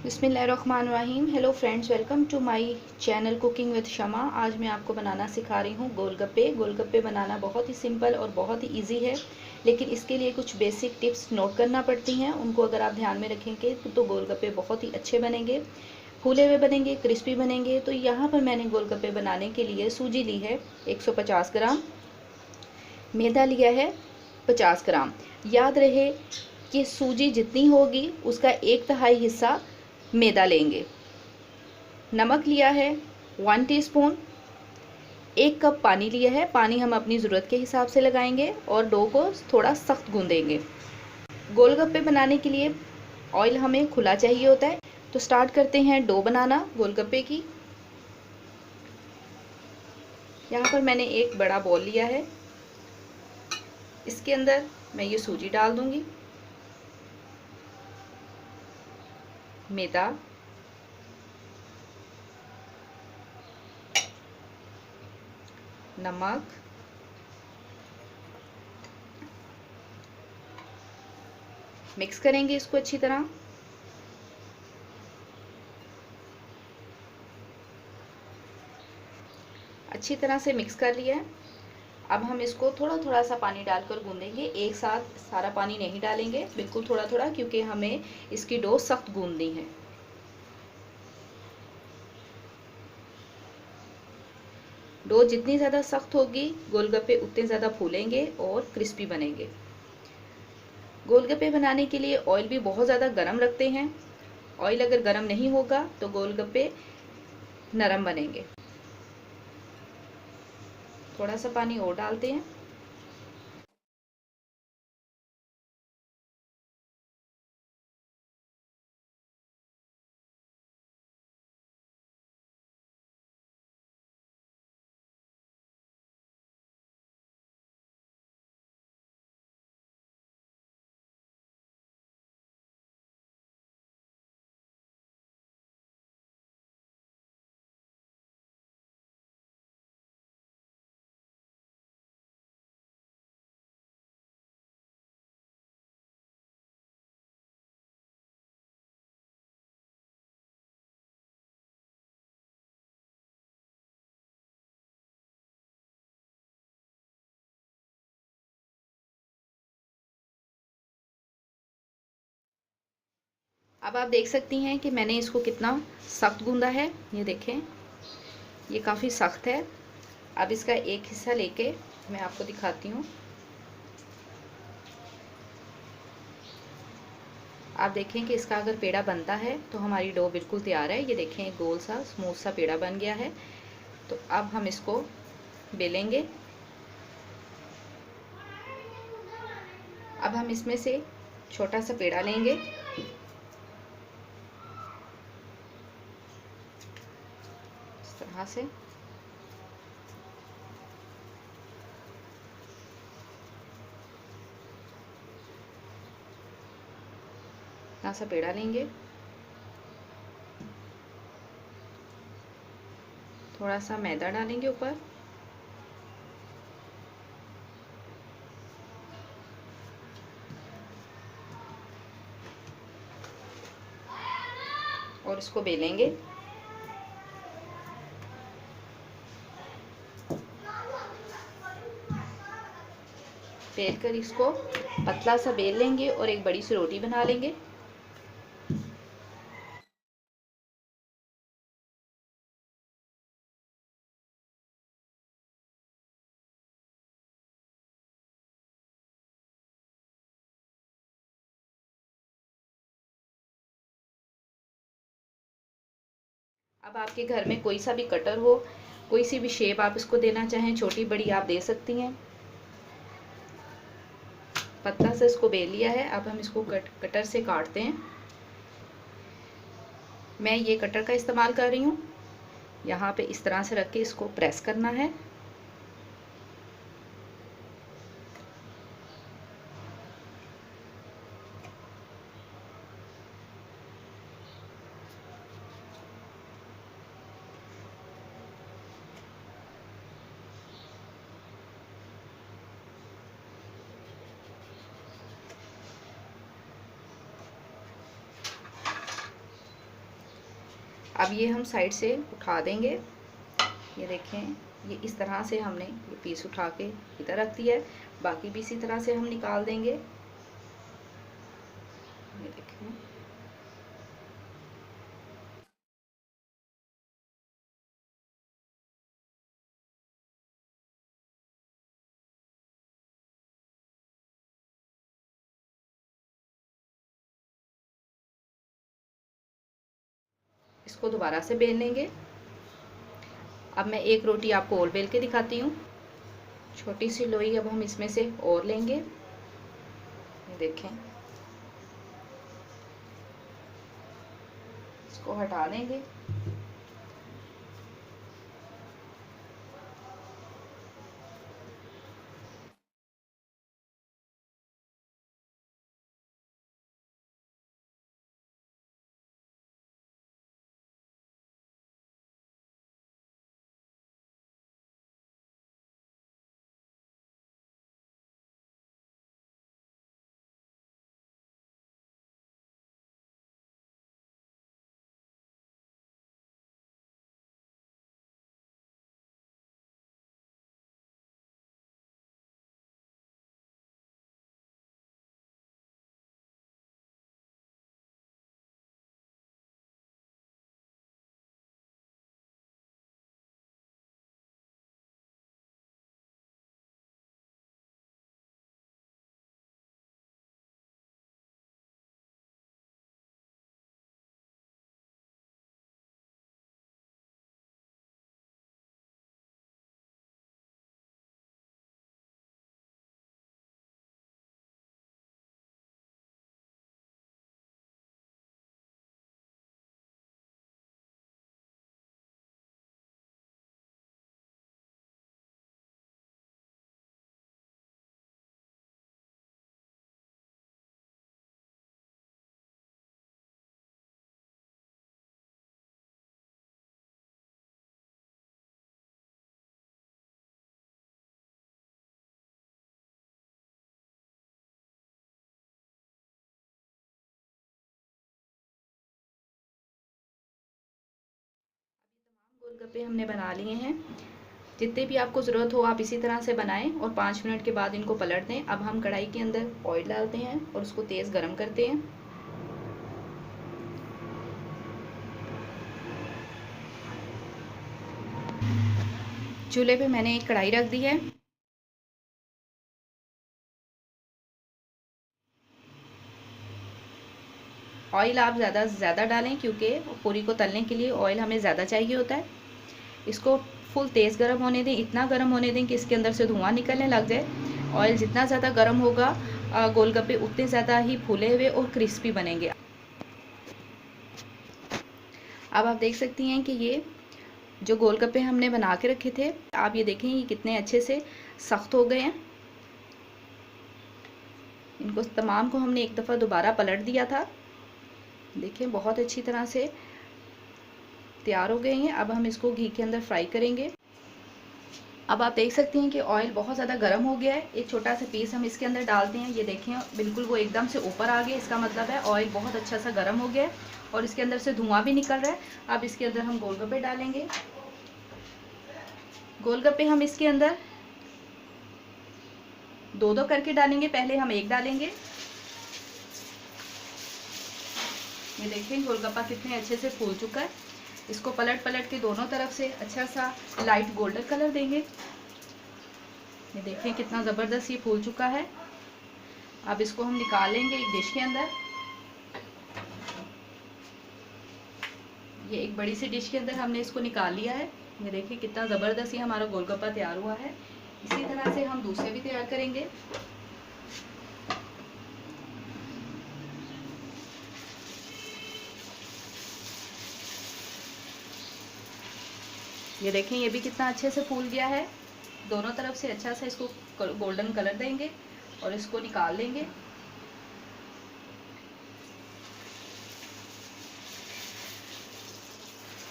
बिस्मिल्लाहिर्रहमानिर्रहीम। Hello friends, welcome to my channel cooking with Shama. आज मैं आपको बनाना सिखा रही हूँ गोलगप्पे। गोलगप्पे बनाना बहुत ही सिंपल और बहुत ही इजी है, लेकिन इसके लिए कुछ बेसिक टिप्स नोट करना पड़ती हैं। उनको अगर आप ध्यान में रखेंगे तो गोलगप्पे बहुत ही अच्छे बनेंगे, फूले हुए बनेंगे, क्रिस्पी बनेंगे। तो यहाँ पर मैंने गोलगप्पे बनाने के लिए सूजी ली है 150 ग्राम, मैदा लिया है 50 ग्राम। याद रहे कि सूजी जितनी होगी उसका 1/3 हिस्सा मैदा लेंगे। नमक लिया है 1 टीस्पून। 1 कप पानी लिया है। पानी हम अपनी ज़रूरत के हिसाब से लगाएंगे और डो को थोड़ा सख्त गूंदेंगे। गोलगप्पे बनाने के लिए ऑयल हमें खुला चाहिए होता है। तो स्टार्ट करते हैं डो बनाना गोलगप्पे की। यहाँ पर मैंने एक बड़ा बॉल लिया है, इसके अंदर मैं ये सूजी डाल दूंगी, मैदा, नमक, मिक्स करेंगे इसको अच्छी तरह। अच्छी तरह से मिक्स कर लिया है। अब हम इसको थोड़ा थोड़ा सा पानी डालकर गूंदेंगे। एक साथ सारा पानी नहीं डालेंगे, बिल्कुल थोड़ा थोड़ा, क्योंकि हमें इसकी डो सख्त गूंदनी है। डो जितनी ज़्यादा सख्त होगी गोलगप्पे उतने ज़्यादा फूलेंगे और क्रिस्पी बनेंगे। गोलगप्पे बनाने के लिए ऑयल भी बहुत ज़्यादा गर्म रखते हैं। ऑयल अगर गर्म नहीं होगा तो गोलगप्पे नरम बनेंगे। थोड़ा सा पानी और डालते हैं। अब आप देख सकती हैं कि मैंने इसको कितना सख्त गूंदा है। ये देखें, ये काफ़ी सख्त है। अब इसका एक हिस्सा लेके मैं आपको दिखाती हूँ। आप देखें कि इसका अगर पेड़ा बनता है तो हमारी डो बिल्कुल तैयार है। ये देखें, एक गोल सा स्मूथ सा पेड़ा बन गया है। तो अब हम इसको बेलेंगे। अब हम इसमें से छोटा सा पेड़ा लेंगे, इस तरह से। इतना सा पेड़ा लेंगे, थोड़ा सा मैदा डालेंगे ऊपर, और इसको बेलेंगे। बेल कर इसको पतला सा बेल लेंगे और एक बड़ी सी रोटी बना लेंगे। अब आपके घर में कोई सा भी कटर हो, कोई सी भी शेप आप इसको देना चाहें, छोटी बड़ी आप दे सकती हैं। पतला से इसको बेल लिया है। अब हम इसको कटर से काटते हैं। मैं ये कटर का इस्तेमाल कर रही हूँ। यहाँ पे इस तरह से रख के इसको प्रेस करना है। अब ये हम साइड से उठा देंगे। ये देखें, ये इस तरह से हमने ये पीस उठा के इधर रख दिया है। बाकी भी इसी तरह से हम निकाल देंगे। ये देखें, इसको दोबारा से बेल लेंगे। अब मैं एक रोटी आपको और बेल के दिखाती हूँ। छोटी सी लोई अब हम इसमें से और लेंगे। ये देखें, इसको हटा देंगे। गोलगप्पे हमने बना लिए हैं। जितने भी आपको ज़रूरत हो आप इसी तरह से बनाएं और 5 मिनट के बाद इनको पलट दें। अब हम कढ़ाई के अंदर ऑयल डालते हैं और उसको तेज़ गरम करते हैं। चूल्हे पे मैंने एक कढ़ाई रख दी है। ऑयल आप ज़्यादा से ज़्यादा डालें क्योंकि पूरी को तलने के लिए ऑयल हमें ज़्यादा चाहिए होता है। इसको फुल तेज़ गर्म होने दें, इतना गर्म होने दें कि इसके अंदर से धुआं निकलने लग जाए। ऑयल जितना ज़्यादा गर्म होगा गोलगप्पे उतने ज़्यादा ही फूले हुए और क्रिस्पी बनेंगे। अब आप देख सकती हैं कि ये जो गोलगप्पे हमने बना के रखे थे, आप ये देखें ये कितने अच्छे से सख्त हो गए हैं। इनको तमाम को हमने एक दफ़ा दोबारा पलट दिया था। देखें बहुत अच्छी तरह से तैयार हो गए हैं। अब हम इसको घी के अंदर फ्राई करेंगे। अब आप देख सकती हैं कि ऑयल बहुत ज़्यादा गर्म हो गया है। एक छोटा सा पीस हम इसके अंदर डालते हैं। ये देखें बिल्कुल वो एकदम से ऊपर आ गया, इसका मतलब है ऑयल बहुत अच्छा सा गर्म हो गया है और इसके अंदर से धुआं भी निकल रहा है। अब इसके अंदर हम गोलगप्पे डालेंगे। गोलगप्पे हम इसके अंदर दो दो करके डालेंगे। पहले हम एक डालेंगे। ये देखें गोलगप्पा कितने अच्छे से फूल चुका है। इसको पलट पलट के दोनों तरफ से अच्छा सा लाइट गोल्डन कलर देंगे। ये देखें कितना ज़बरदस्त ये फूल चुका है। अब इसको हम निकालेंगे एक डिश के अंदर। ये एक बड़ी सी डिश के अंदर हमने इसको निकाल लिया है। ये देखिए कितना ज़बरदस्त ये हमारा गोलगप्पा तैयार हुआ है। इसी तरह से हम दूसरे भी तैयार करेंगे। ये देखें ये भी कितना अच्छे से फूल गया है। दोनों तरफ से अच्छा सा इसको गोल्डन कलर देंगे और इसको निकाल लेंगे।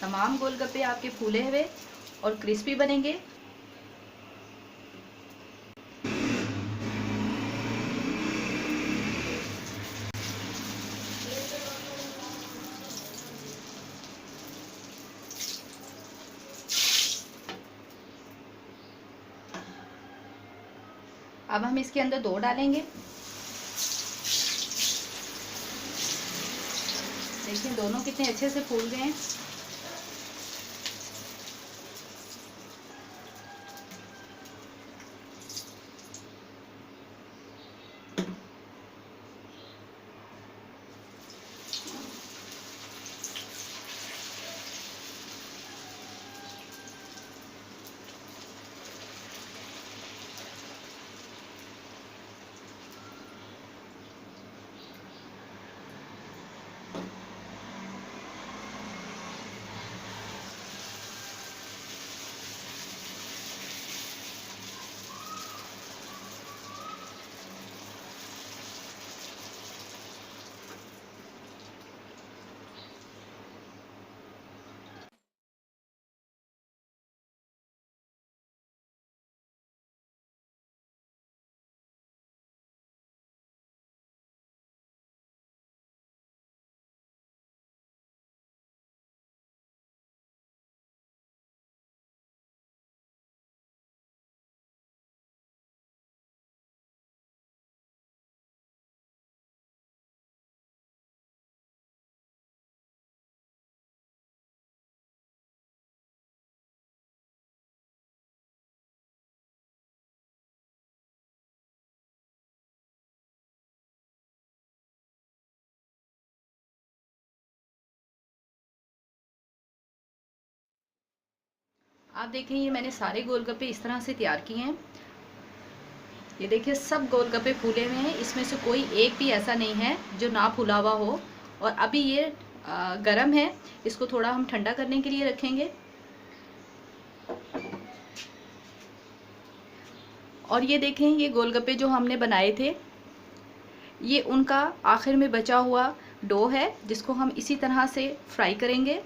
तमाम गोलगप्पे आपके फूले हुए और क्रिस्पी बनेंगे। अब हम इसके अंदर 2 डालेंगे। देखिए दोनों कितने अच्छे से फूल गए हैं। आप देखें ये मैंने सारे गोलगप्पे इस तरह से तैयार किए हैं। ये देखिए सब गोलगप्पे फूले हुए हैं, इसमें से कोई एक भी ऐसा नहीं है जो ना फूला हुआ हो। और अभी ये गरम है, इसको थोड़ा हम ठंडा करने के लिए रखेंगे। और ये देखें ये गोलगप्पे जो हमने बनाए थे, ये उनका आखिर में बचा हुआ डो है, जिसको हम इसी तरह से फ्राई करेंगे।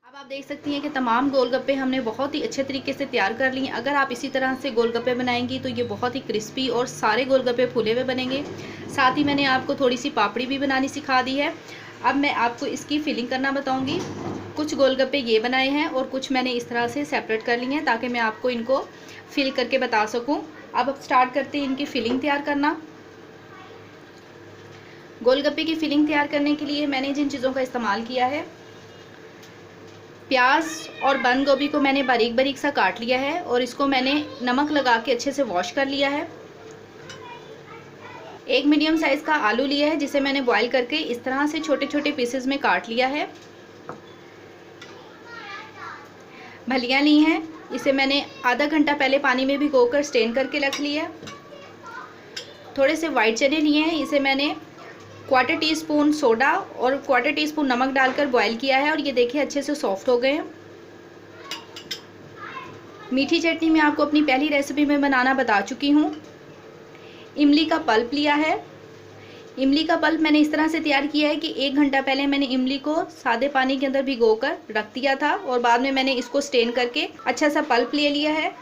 अब आप देख सकती हैं कि तमाम गोलगप्पे हमने बहुत ही अच्छे तरीके से तैयार कर लिए। अगर आप इसी तरह से गोलगप्पे बनाएंगी तो ये बहुत ही क्रिस्पी और सारे गोलगप्पे फूले हुए बनेंगे। साथ ही मैंने आपको थोड़ी सी पापड़ी भी बनानी सिखा दी है। अब मैं आपको इसकी फिलिंग करना बताऊंगी। कुछ गोलगप्पे ये बनाए हैं और कुछ मैंने इस तरह से सेपरेट कर लिए हैं, ताकि मैं आपको इनको फिल करके बता सकूँ। अब स्टार्ट करते हैं इनकी फिलिंग तैयार करना। गोलगप्पे की फिलिंग तैयार करने के लिए मैंने जिन चीज़ों का इस्तेमाल किया है, प्याज और बंद गोभी को मैंने बारीक बारीक सा काट लिया है और इसको मैंने नमक लगा के अच्छे से वॉश कर लिया है। एक मीडियम साइज़ का आलू लिया है, जिसे मैंने बॉईल करके इस तरह से छोटे छोटे पीसेस में काट लिया है। फलियाँ ली हैं, इसे मैंने आधा घंटा पहले पानी में भिगोकर स्टेन करके रख लिया है। थोड़े से वाइट चने लिए हैं, इसे मैंने 1/4 टीस्पून सोडा और 1/4 टीस्पून नमक डालकर बॉईल किया है और ये देखिए अच्छे से सॉफ्ट हो गए हैं। मीठी चटनी मैं आपको अपनी पहली रेसिपी में बनाना बता चुकी हूँ। इमली का पल्प लिया है। इमली का पल्प मैंने इस तरह से तैयार किया है कि 1 घंटा पहले मैंने इमली को सादे पानी के अंदर भिगोकर रख दिया था और बाद में मैंने इसको स्टेन करके अच्छा सा पल्प ले लिया है।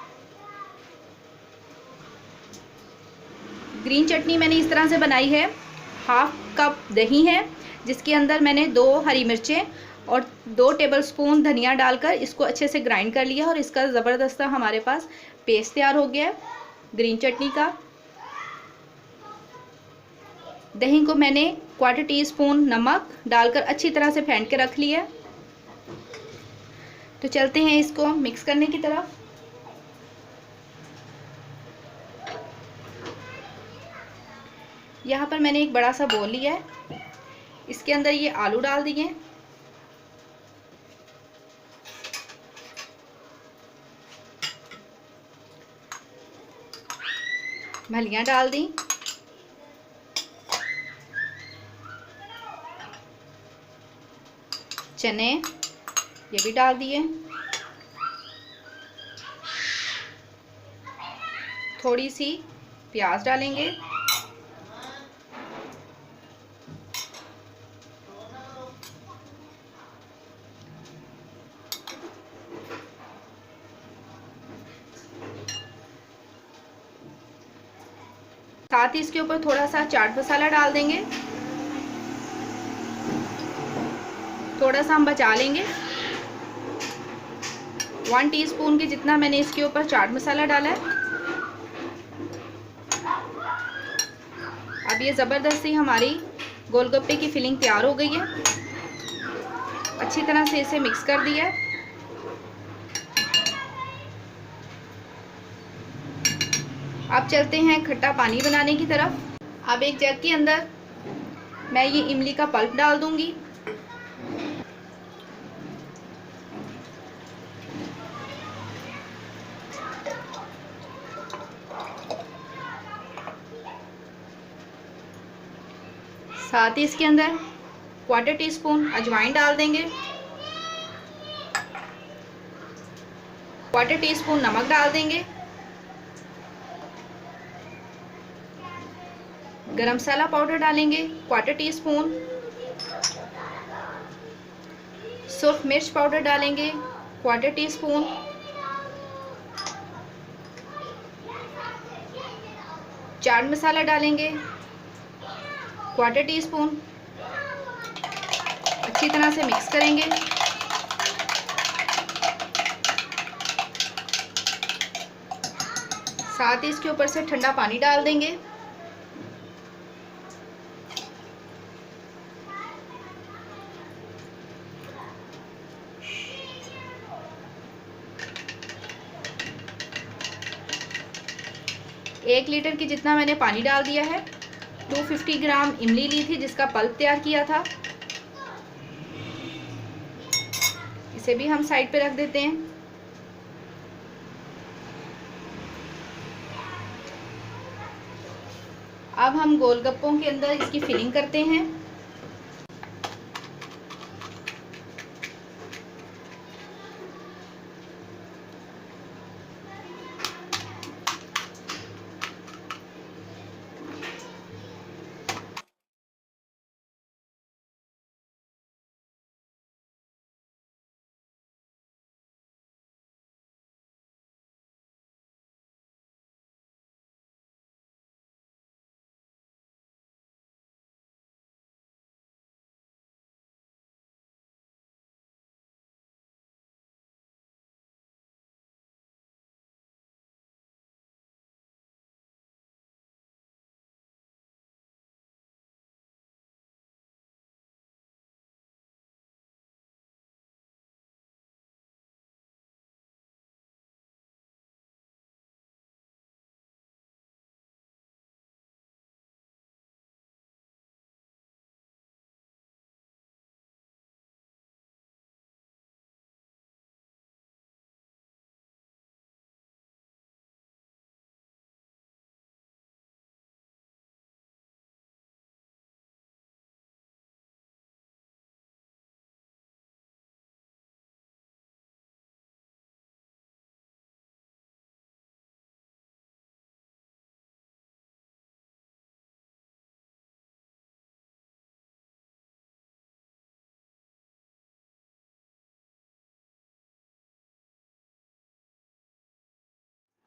ग्रीन चटनी मैंने इस तरह से बनाई है। 1/2 कप दही है, जिसके अंदर मैंने 2 हरी मिर्चें और 2 टेबलस्पून धनिया डालकर इसको अच्छे से ग्राइंड कर लिया और इसका ज़बरदस्त हमारे पास पेस्ट तैयार हो गया है ग्रीन चटनी का। दही को मैंने 1/4 टीस्पून नमक डालकर अच्छी तरह से फेंट के रख लिया है। तो चलते हैं इसको मिक्स करने की तरफ। यहाँ पर मैंने एक बड़ा सा बोल लिया है, इसके अंदर ये आलू डाल दिए, फलियां डाल दी, चने ये भी डाल दिए, थोड़ी सी प्याज डालेंगे, साथ ही इसके ऊपर थोड़ा सा चाट मसाला डाल देंगे, थोड़ा सा हम बचा लेंगे। 1 टीस्पून के जितना मैंने इसके ऊपर चाट मसाला डाला है। अब ये ज़बरदस्ती हमारी गोलगप्पे की फिलिंग तैयार हो गई है। अच्छी तरह से इसे मिक्स कर दिया। अब चलते हैं खट्टा पानी बनाने की तरफ। अब एक जग के अंदर मैं ये इमली का पल्प डाल दूंगी, साथ ही इसके अंदर 1/4 टीस्पून अजवाइन डाल देंगे, 1/4 टीस्पून नमक डाल देंगे, गरम मसाला पाउडर डालेंगे 1/4 टीस्पून, सुर्ख मिर्च पाउडर डालेंगे 1/4 टीस्पून, चाट मसाला डालेंगे 1/4 टीस्पून। अच्छी तरह से मिक्स करेंगे। साथ ही इसके ऊपर से ठंडा पानी डाल देंगे। एक लीटर की जितना मैंने पानी डाल दिया है। 250 ग्राम इमली ली थी जिसका पल्प तैयार किया था, इसे भी हम साइड पे रख देते हैं। अब हम गोलगप्पों के अंदर इसकी फिलिंग करते हैं।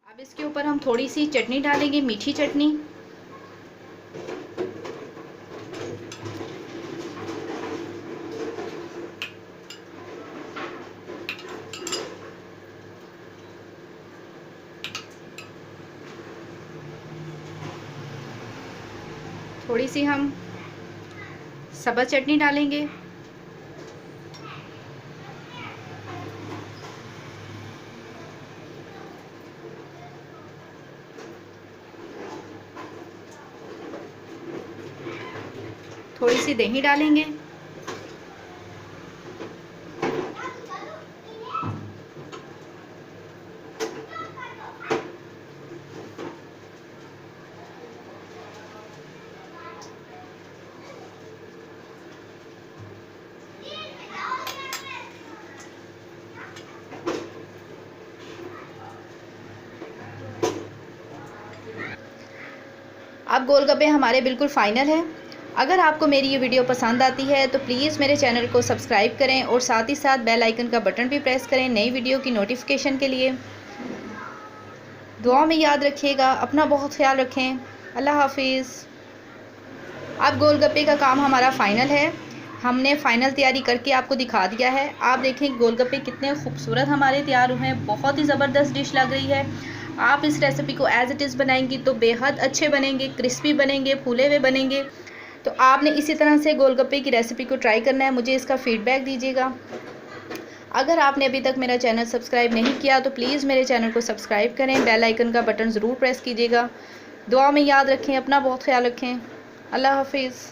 अब इसके ऊपर हम थोड़ी सी चटनी डालेंगे, मीठी चटनी। थोड़ी सी हम सब्ज़ चटनी डालेंगे। थोड़ी सी दही डालेंगे। अब गोलगप्पे हमारे बिल्कुल फ़ाइनल है। अगर आपको मेरी ये वीडियो पसंद आती है तो प्लीज़ मेरे चैनल को सब्सक्राइब करें और साथ ही साथ बेल आइकन का बटन भी प्रेस करें नई वीडियो की नोटिफिकेशन के लिए। दुआ में याद रखिएगा, अपना बहुत ख्याल रखें। अल्लाह हाफिज़। अब गोलगप्पे का काम हमारा फ़ाइनल है। हमने फ़ाइनल तैयारी करके आपको दिखा दिया है। आप देखें गोलगप्पे कितने खूबसूरत हमारे तैयार हुए हैं। बहुत ही ज़बरदस्त डिश लग रही है। आप इस रेसिपी को एज़ इट इज़ बनाएंगी तो बेहद अच्छे बनेंगे, क्रिस्पी बनेंगे, फूले हुए बनेंगे। तो आपने इसी तरह से गोलगप्पे की रेसिपी को ट्राई करना है। मुझे इसका फ़ीडबैक दीजिएगा। अगर आपने अभी तक मेरा चैनल सब्सक्राइब नहीं किया तो प्लीज़ मेरे चैनल को सब्सक्राइब करें, बेल आइकन का बटन ज़रूर प्रेस कीजिएगा। दुआ में याद रखें, अपना बहुत ख्याल रखें। अल्लाह हाफिज़।